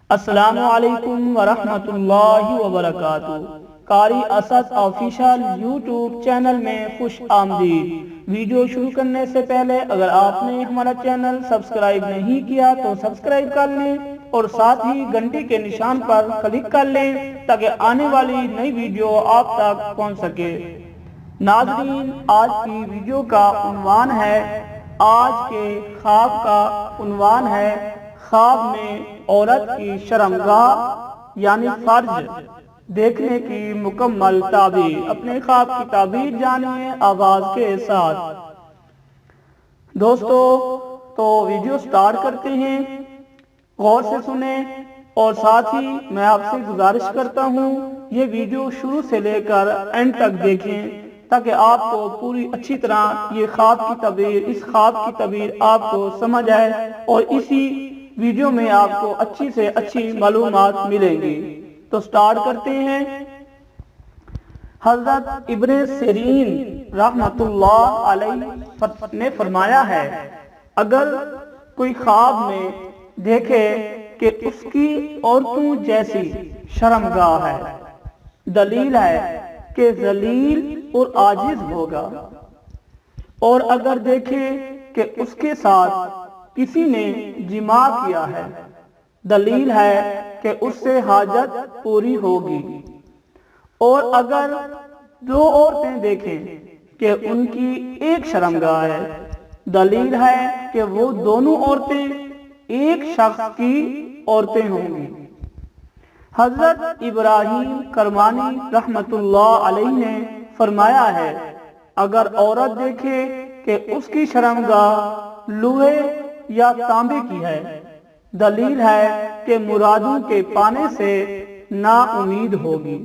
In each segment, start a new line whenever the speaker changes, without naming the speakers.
السلام علیکم ورحمۃ اللہ وبرکاتہ۔ قاری اسد آفیشل یوٹیوب چینل میں خوش آمدید۔ ویڈیو شروع کرنے سے پہلے اگر آپ نے ہمارا چینل سبسکرائب نہیں کیا تو سبسکرائب کر لیں اور ساتھ ہی گھنٹی کے نشان پر کلک کر لیں تاکہ آنے والی نئی ویڈیو آپ تک پہنچ سکے۔ ناظرین، آج کی ویڈیو کا عنوان ہے، آج کے خواب کا عنوان ہے خواب میں عورت کی شرمگاہ یعنی فرج دیکھنے کی مکمل تعبیر۔ اپنے خواب کی تعبیر جانیے آواز کے ساتھ۔ دوستو، تو ویڈیو سٹارٹ کرتے ہیں، غور سے سنیں اور ساتھ ہی میں آپ سے گزارش کرتا ہوں یہ ویڈیو شروع سے لے کر اینڈ تک دیکھیں تاکہ آپ کو پوری اچھی طرح یہ خواب کی تعبیر، اس خواب کی تعبیر آپ کو سمجھ آئے اور اسی ویڈیو میں آپ کو اچھی سے اچھی معلومات ملیں گی۔ تو سٹارٹ کرتے ہیں۔ حضرت ابن سیرین رحمۃ اللہ علیہ نے فرمایا ہے، اگر کوئی خواب میں دیکھے کہ اس کی عورتوں جیسی شرمگاہ ہے، دلیل ہے کہ ذلیل اور عاجز ہوگا، اور اگر دیکھے کہ اس کے ساتھ کسی نے جماع کیا ہے، دلیل ہے کہ اس سے حاجت پوری ہوگی، اور اگر دو عورتیں دیکھیں کہ ان کی ایک شرمگاہ ہے، دلیل ہے کہ وہ دونوں عورتیں ایک شخص کی عورتیں ہوں گی۔ حضرت ابراہیم کرمانی رحمۃ اللہ علیہ نے فرمایا ہے، اگر عورت دیکھے کہ اس کی شرمگاہ لوہے یا تانبے کی ہے، دلیل ہے کہ مرادوں کے پانے سے نا امید ہوگی،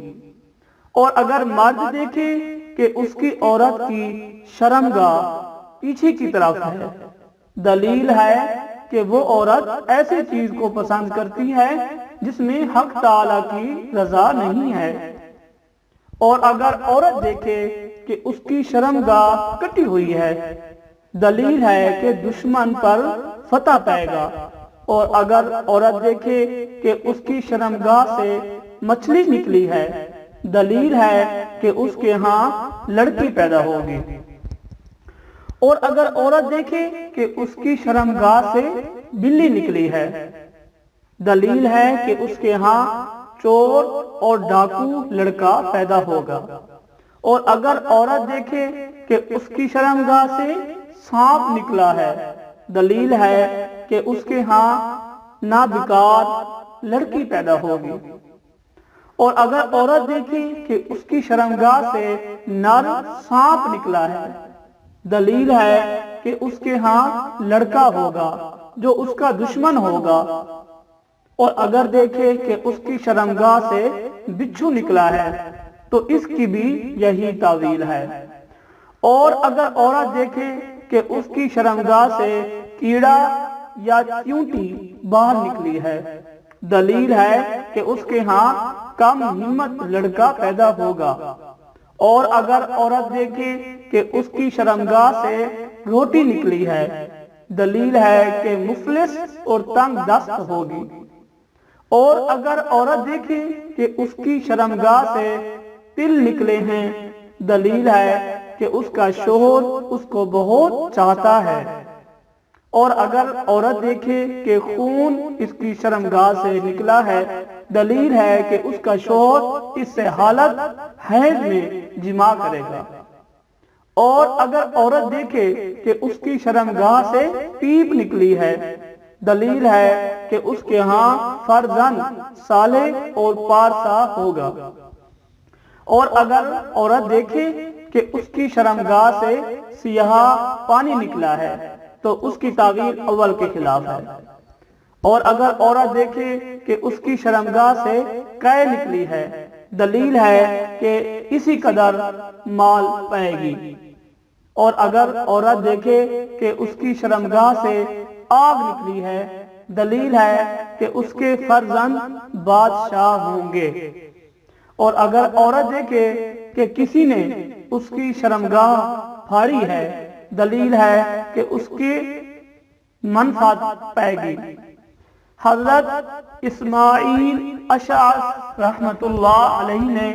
اور اگر مرد دیکھے کہ اس کی عورت کی شرمگاہ پیچھے کی طرف ہے، دلیل ہے کہ وہ عورت ایسے چیز کو پسند کرتی ہے جس میں حق تعالی کی رضا نہیں ہے، اور اگر عورت دیکھے کہ اس کی شرمگاہ کٹی ہوئی ہے، دلیل ہے کہ دشمن پر فتح پائے گا، اور اگر عورت دیکھے کہ اس کی شرمگاہ سے مچھلی نکلی ہے، دلیل ہے کہ اس کے ہاں لڑکی پیدا ہوگی، اور اگر عورت دیکھے کہ اس کی شرمگاہ سے بلی نکلی ہے، دلیل ہے کہ اس کے ہاں چور اور ڈاکو لڑکا پیدا ہوگا، اور اگر عورت دیکھے کہ اس کی شرمگاہ سے سانپ نکلا ہے، دلیل ہے کہ اس کے ہاں نابکار لڑکی پیدا ہوگی، اور اگر عورت دیکھے کہ اس کی شرمگاہ سے نر سانپ نکلا ہے، دلیل ہے کہ اس کے ہاں لڑکا ہوگا جو اس کا دشمن ہوگا، اور اگر دیکھے کہ اس کی شرمگاہ سے بچھو نکلا ہے تو اس کی بھی یہی تعویل ہے، اور اگر عورت دیکھے کہ اس کی شرمگاہ سے کیڑا یا چیونٹی باہر نکلی ہے، دلیل ہے کہ اس کے ہاں کم ہمت لڑکا پیدا ہوگا، اور اگر عورت دیکھے کہ اس کی شرمگاہ سے روٹی نکلی ہے، دلیل ہے کہ مفلس اور تنگ دست ہوگی، اور اگر عورت دیکھے کہ اس کی شرمگاہ سے تل نکلے ہیں، دلیل ہے کہ اس کا شوہر اس کو بہت چاہتا ہے، اور اگر عورت دیکھے کہ خون اس کی شرمگاہ سے نکلا ہے، دلیل ہے کہ اس کا شوہر اس سے حالت حیض میں جماع کرے گا، اور اگر عورت دیکھے کہ اس کی شرمگاہ سے پیپ نکلی ہے، دلیل ہے کہ اس کے ہاں فرزند صالح اور پارسا ہوگا، اور اگر عورت دیکھے کہ اس کی شرمگاہ سے سیاہ پانی نکلا ہے تو اس کی تعبیر اول کے خلاف ہے، اور اگر عورت دیکھے کہ اس کی شرمگاہ سے قے نکلی ہے، دلیل ہے کہ اسی قدر مال پائے گی، اور اگر عورت دیکھے کہ اس کی شرمگاہ سے آگ نکلی ہے، دلیل ہے کہ اس کے فرزند بادشاہ ہوں گے، اور اگر عورت دیکھے کہ کسی نے اس کی شرمگاہ پھاڑی ہے، دلیل ہے کہ اس کی منفعت پائے گی۔ حضرت اسماعیل اشعث رحمت اللہ علیہ نے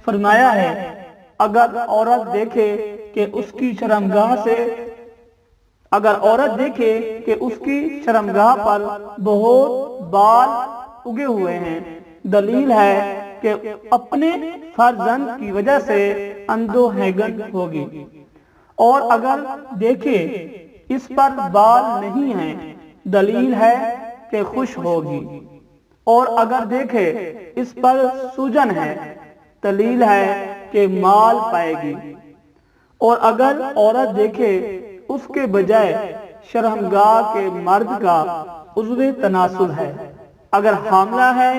فرمایا ہے اگر عورت دیکھے کہ اس کی شرمگاہ پر بہت بال اگے ہوئے ہیں، دلیل ہے کہ اپنے فرزند کی وجہ سے اندوہگن ہوگی، اور اگر دیکھے اس پر بال نہیں ہیں، دلیل ہے کہ خوش ہوگی، اور اگر دیکھے اس پر سوجن ہے، دلیل ہے کہ مال پائے گی، اور اگر عورت دیکھے اس کے بجائے شرمگاہ کے مرد کا عضو تناسل ہے، اگر حاملہ ہے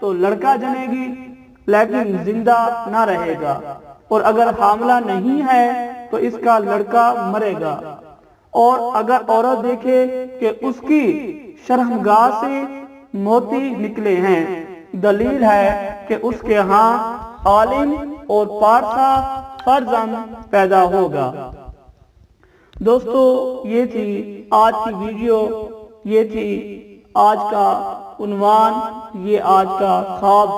تو لڑکا جنے گی لیکن زندہ نہ رہے گا، اور اگر حاملہ نہیں ہے تو اس کا لڑکا مرے گا، اور اگر عورت دیکھے کہ اس کی شرمگاہ سے موتی نکلے ہیں، دلیل ہے کہ اس کے ہاں عالم اور پارسا فرزند پیدا ہوگا۔ دوستو، یہ تھی آج کی ویڈیو، یہ تھی آج کا عنوان، یہ آج کا خواب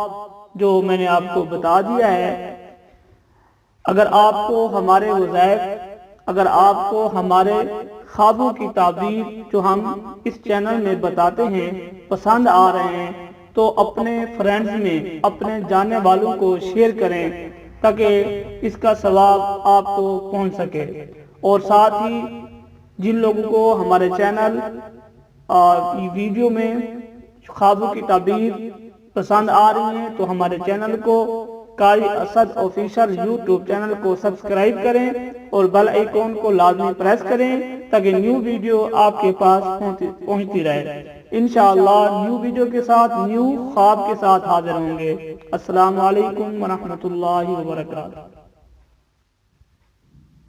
جو میں نے آپ کو بتا دیا ہے۔ اگر آپ کو ہمارے وظائف، اگر آپ کو ہمارے خوابوں کی تعبیر جو ہم اس چینل میں بتاتے ہیں پسند آ رہے ہیں تو اپنے فرینڈز میں، اپنے جاننے والوں کو شیئر کریں تاکہ اس کا ثواب آپ کو پہنچ سکے، اور ساتھ ہی جن لوگوں کو ہمارے چینل ویڈیو میں خوابوں کی تعبیر پسند آ رہی ہیں تو ہمارے چینل کو قاری اسد آفیشل یوٹیوب چینل کو سبسکرائب کریں اور بیل آئیکن کو لازمی پریس کریں تاکہ نیو ویڈیو آپ کے پاس پہنچتی رہے۔ انشاءاللہ نیو ویڈیو کے ساتھ، نیو خواب کے ساتھ حاضر ہوں گے۔ السلام علیکم ورحمۃ اللہ وبرکاتہ۔